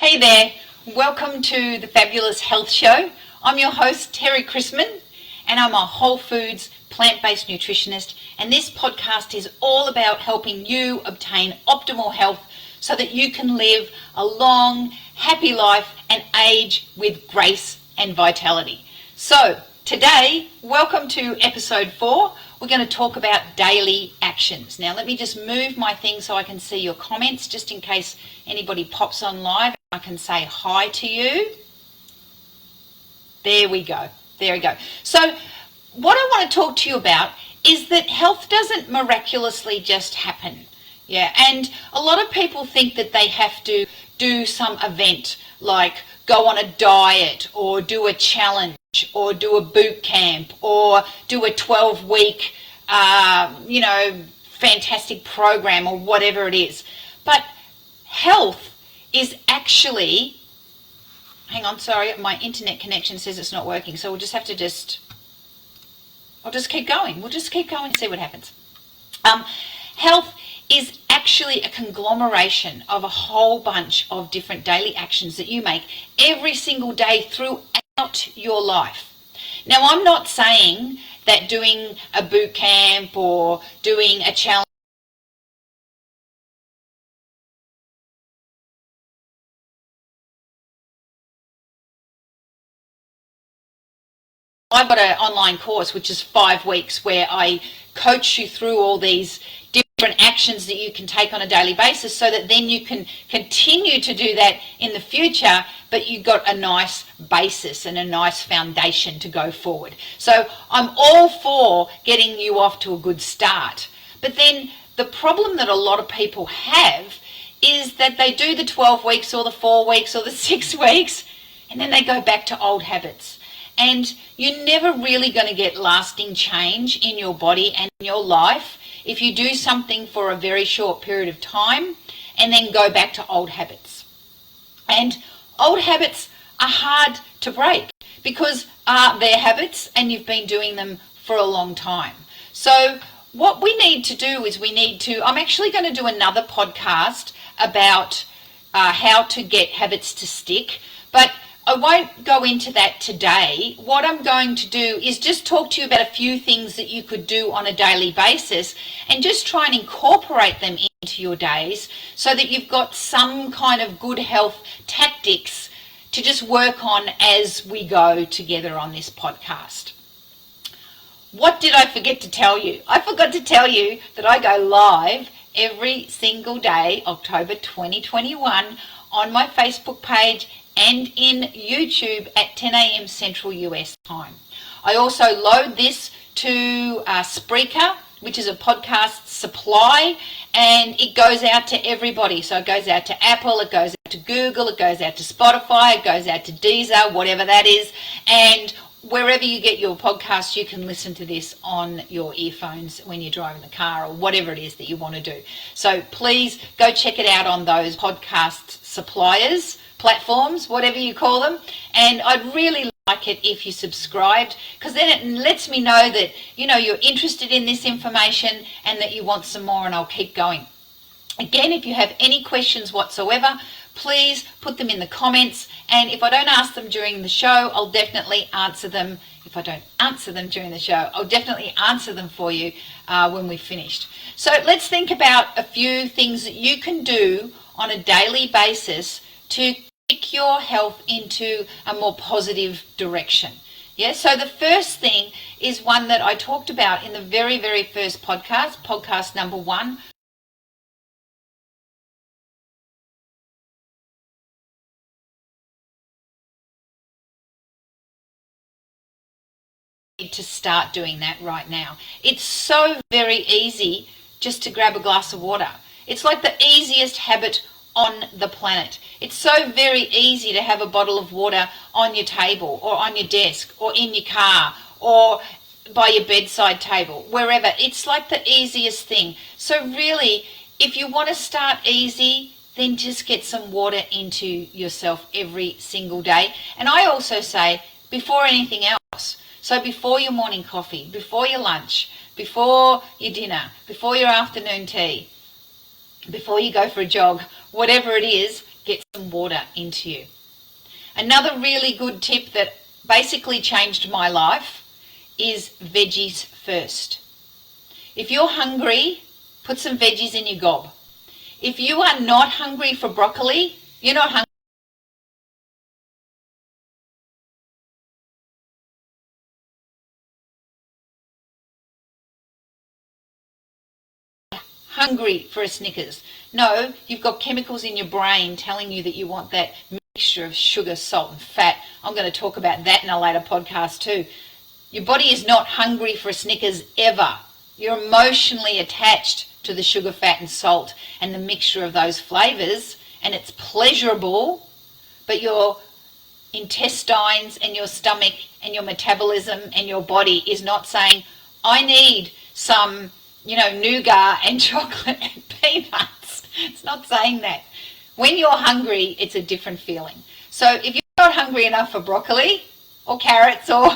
Hey there, welcome to the Fabulous Health Show. I'm your host, Terry Chrisman, and I'm a whole foods, plant-based nutritionist, and this podcast is all about helping you obtain optimal health so that you can live a long, happy life and age with grace and vitality. So today, welcome to episode 4. We're going to talk about daily actions. Now, let me just move my thing so I can see your comments, just in case anybody pops on live. I can say hi to you. There we go. There we go. So what I want to talk to you about is that health doesn't miraculously just happen. Yeah, and a lot of people think that they have to do some event like go on a diet or do a challenge or do a boot camp or do a 12-week, fantastic program or whatever it is. But health is actually, hang on, sorry, my internet connection says it's not working. So we'll just have to I'll just keep going. We'll just keep going and see what happens. Health is actually a conglomeration of a whole bunch of different daily actions that you make every single day throughout your life. Now, I'm not saying that doing a boot camp or doing a challenge I've got an online course which is 5 weeks where I coach you through all these different actions that you can take on a daily basis so that then you can continue to do that in the future, but you've got a nice basis and a nice foundation to go forward. So I'm all for getting you off to a good start. But then the problem that a lot of people have is that they do the 12 weeks or the 4 weeks or the 6 weeks and then they go back to old habits. And you're never really going to get lasting change in your body and in your life if you do something for a very short period of time and then go back to old habits. And old habits are hard to break because they're habits and you've been doing them for a long time. So what we need to do is I'm actually going to do another podcast about how to get habits to stick, but I won't go into that today. What I'm going to do is just talk to you about a few things that you could do on a daily basis and just try and incorporate them into your days so that you've got some kind of good health tactics to just work on as we go together on this podcast. What did I forget to tell you? I forgot to tell you that I go live every single day, October 2021, on my Facebook page and in YouTube at 10 a.m. Central US time. I also load this to Spreaker, which is a podcast supply, and it goes out to everybody. So it goes out to Apple, it goes out to Google, it goes out to Spotify, it goes out to Deezer, whatever that is. And wherever you get your podcasts, you can listen to this on your earphones when you're driving the car or whatever it is that you want to do. So please go check it out on those podcast suppliers, platforms, whatever you call them. And I'd really like it if you subscribed, because then it lets me know that, you're interested in this information and that you want some more, and I'll keep going. Again, if you have any questions whatsoever, please put them in the comments, and if I don't ask them during the show, I'll definitely answer them. If I don't answer them during the show, I'll definitely answer them for you when we've finished. So let's think about a few things that you can do on a daily basis to kick your health into a more positive direction. Yeah, so the first thing is one that I talked about in the very, very first podcast number 1. To start doing that right now. It's so very easy just to grab a glass of water. It's like the easiest habit on the planet. It's so very easy to have a bottle of water on your table or on your desk or in your car or by your bedside table, wherever. It's like the easiest thing. So really, if you want to start easy, then just get some water into yourself every single day. And I also say, before anything else, so before your morning coffee, before your lunch, before your dinner, before your afternoon tea, before you go for a jog, whatever it is, get some water into you. Another really good tip that basically changed my life is veggies first. If you're hungry, put some veggies in your gob. If you are not hungry for broccoli, you're not hungry for a Snickers. No, you've got chemicals in your brain telling you that you want that mixture of sugar, salt and fat. I'm going to talk about that in a later podcast too. Your body is not hungry for a Snickers ever. You're emotionally attached to the sugar, fat and salt and the mixture of those flavours, and it's pleasurable, but your intestines and your stomach and your metabolism and your body is not saying, I need some, nougat and chocolate and peanuts. It's not saying that. When you're hungry, it's a different feeling. So if you're not hungry enough for broccoli or carrots or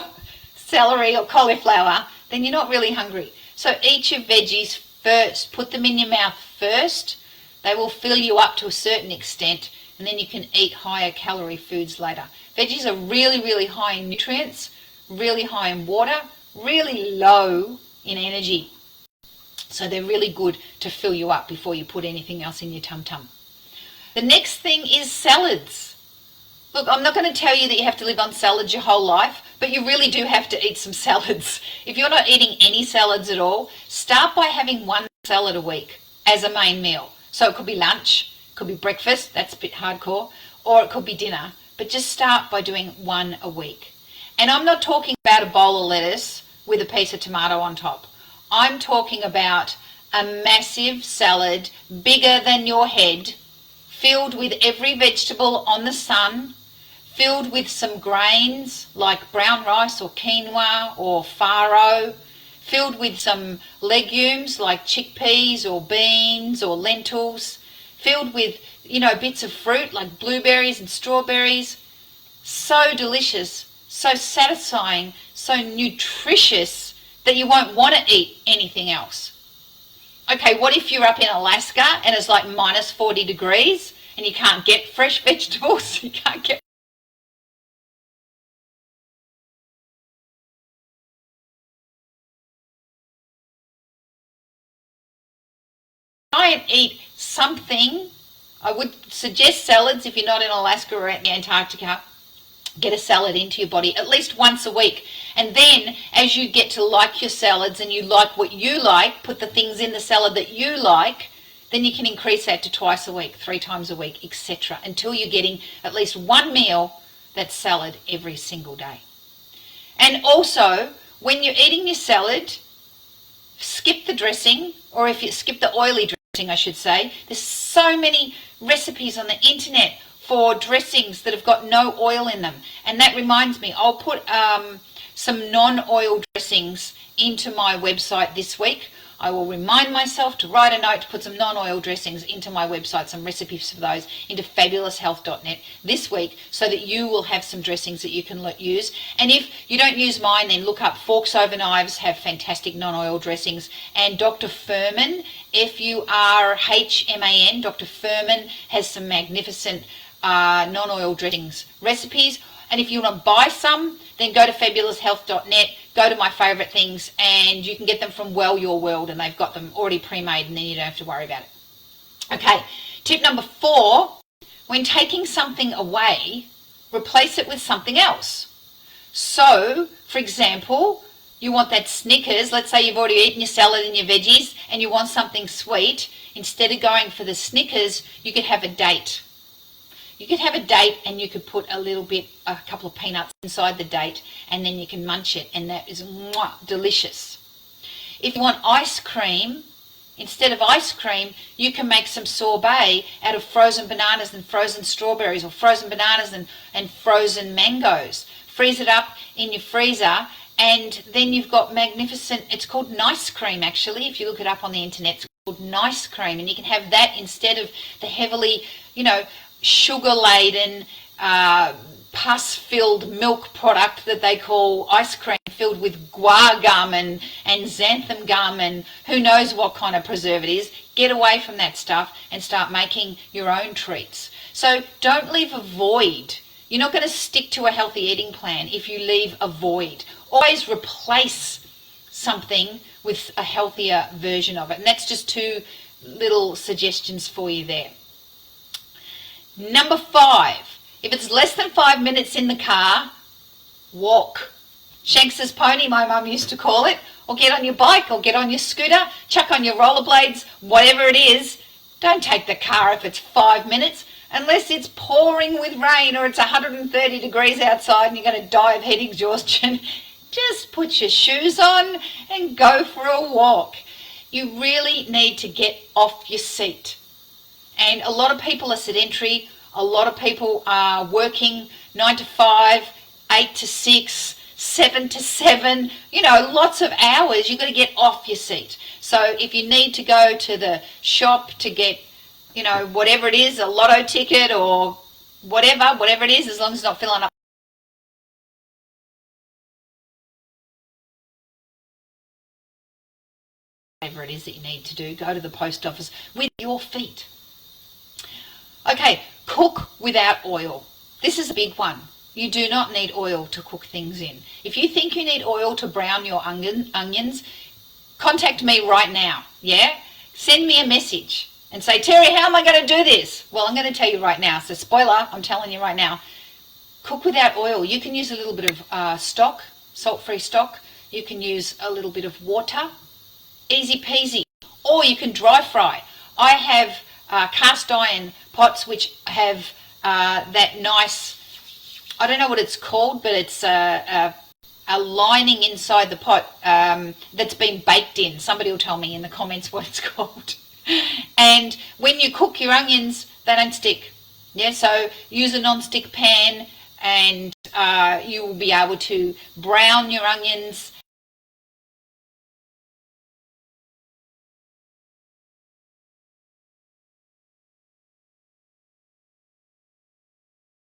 celery or cauliflower, then you're not really hungry. So eat your veggies first. Put them in your mouth first. They will fill you up to a certain extent, and then you can eat higher calorie foods later. Veggies are really, really high in nutrients, really high in water, really low in energy. So they're really good to fill you up before you put anything else in your tum-tum. The next thing is salads. Look, I'm not going to tell you that you have to live on salads your whole life, but you really do have to eat some salads. If you're not eating any salads at all, start by having one salad a week as a main meal. So it could be lunch, it could be breakfast, that's a bit hardcore, or it could be dinner. But just start by doing one a week. And I'm not talking about a bowl of lettuce with a piece of tomato on top. I'm talking about a massive salad bigger than your head, filled with every vegetable on the sun, filled with some grains like brown rice or quinoa or farro, filled with some legumes like chickpeas or beans or lentils, filled with, bits of fruit like blueberries and strawberries. So delicious, so satisfying, so nutritious that you won't want to eat anything else. Okay, what if you're up in Alaska and it's like minus 40 degrees and you can't get fresh vegetables? You can't get... Try and eat something. I would suggest salads if you're not in Alaska or at the Antarctica. Get a salad into your body at least once a week. And then as you get to like your salads and you like what you like, put the things in the salad that you like, then you can increase that to twice a week, 3 times a week, etc. until you're getting at least one meal that's salad every single day. And also, when you're eating your salad, skip the dressing, or if you skip the oily dressing, I should say. There's so many recipes on the internet for dressings that have got no oil in them. And that reminds me, I'll put some non-oil dressings into my website this week. I will remind myself to write a note to put some non-oil dressings into my website, some recipes for those, into fabuloushealth.net this week, so that you will have some dressings that you can use. And if you don't use mine, then look up Forks Over Knives, have fantastic non-oil dressings. And Dr. Furman, F-U-R-H-M-A-N, Dr. Furman has some magnificent non-oil dressings recipes. And if you want to buy some, then go to fabuloushealth.net, go to my favourite things, and you can get them from Well Your World, and they've got them already pre-made, and then you don't have to worry about it. Okay, tip number 4, when taking something away, replace it with something else. So, for example, you want that Snickers. Let's say you've already eaten your salad and your veggies, and you want something sweet. Instead of going for the Snickers, you could have a date. You could have a date and you could put a couple of peanuts inside the date, and then you can munch it, and that is delicious. If you want ice cream, instead of ice cream, you can make some sorbet out of frozen bananas and frozen strawberries, or frozen bananas and frozen mangoes. Freeze it up in your freezer, and then you've got magnificent, it's called nice cream actually. If you look it up on the internet, it's called nice cream, and you can have that instead of the heavily, sugar-laden, pus-filled milk product that they call ice cream, filled with guar gum and xanthan gum and who knows what kind of preservatives. Get away from that stuff and start making your own treats. So don't leave a void. You're not going to stick to a healthy eating plan if you leave a void. Always replace something with a healthier version of it. And that's just 2 little suggestions for you there. Number 5, if it's less than 5 minutes in the car, walk. Shanks's pony, my mum used to call it. Or get on your bike, or get on your scooter, chuck on your rollerblades, whatever it is. Don't take the car if it's 5 minutes, unless it's pouring with rain or it's 130 degrees outside and you're going to die of heat exhaustion. Just put your shoes on and go for a walk. You really need to get off your seat. And a lot of people are sedentary. A lot of people are working 9 to 5, 8 to 6, 7 to 7, lots of hours. You've got to get off your seat. So if you need to go to the shop to get, whatever it is, a lotto ticket or whatever it is, as long as it's not filling up. Whatever it is that you need to do, go to the post office with your feet. Okay, cook without oil. This is a big one. You do not need oil to cook things in. If you think you need oil to brown your onions, contact me right now, yeah? Send me a message and say, Terry, how am I going to do this? Well, I'm going to tell you right now. So spoiler, I'm telling you right now. Cook without oil. You can use a little bit of stock, salt-free stock. You can use a little bit of water. Easy peasy. Or you can dry fry. I have cast iron pots which have that nice, I don't know what it's called, but it's a lining inside the pot that's been baked in. Somebody will tell me in the comments what it's called. And when you cook your onions, they don't stick. Yeah, so use a non-stick pan and you will be able to brown your onions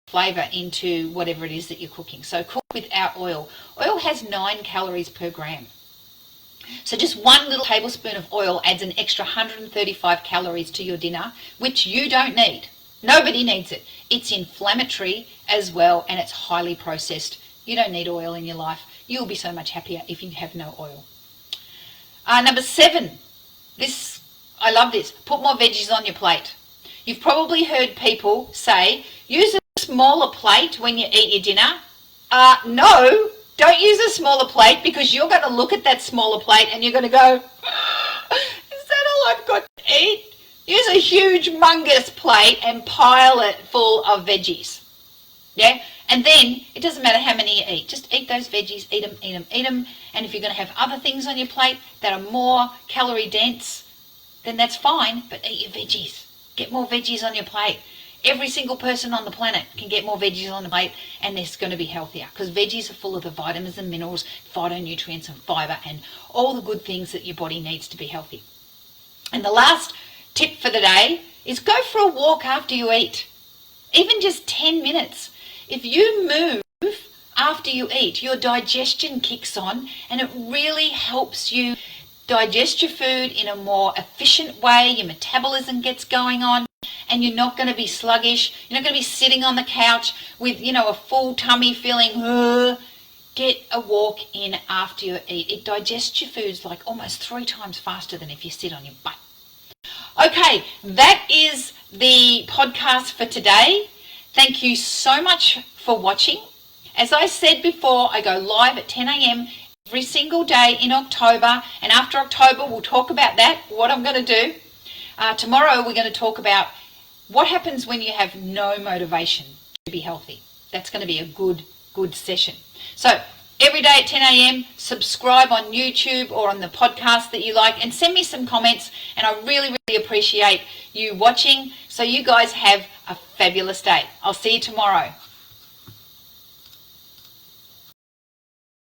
flavour into whatever it is that you're cooking. So cook without oil. Oil has 9 calories per gram. So just 1 little tablespoon of oil adds an extra 135 calories to your dinner, which you don't need. Nobody needs it. It's inflammatory as well, and it's highly processed. You don't need oil in your life. You'll be so much happier if you have no oil. Number 7. I love this. Put more veggies on your plate. You've probably heard people say, use a smaller plate when you eat your dinner. No, don't use a smaller plate, because you're going to look at that smaller plate and you're going to go, is that all I've got to eat? Use a huge, humongous plate and pile it full of veggies. Yeah? And then it doesn't matter how many you eat. Just eat those veggies, eat them, eat them, eat them. And if you're going to have other things on your plate that are more calorie dense, then that's fine, but eat your veggies. Get more veggies on your plate. Every single person on the planet can get more veggies on the plate, and it's going to be healthier, because veggies are full of the vitamins and minerals, phytonutrients and fibre, and all the good things that your body needs to be healthy. And the last tip for the day is go for a walk after you eat. Even just 10 minutes. If you move after you eat, your digestion kicks on, and it really helps you digest your food in a more efficient way. Your metabolism gets going on, and you're not going to be sluggish. You're not going to be sitting on the couch with, a full tummy feeling, Get a walk in after you eat. It digests your foods like almost 3 times faster than if you sit on your butt. Okay, that is the podcast for today. Thank you so much for watching. As I said before, I go live at 10 a.m. every single day in October, and after October we'll talk about that, what I'm going to do. Tomorrow we're going to talk about what happens when you have no motivation to be healthy. That's going to be a good session. So every day at 10 a.m, subscribe on YouTube or on the podcast that you like, and send me some comments, and I really, really appreciate you watching. So you guys have a fabulous day. I'll see you tomorrow.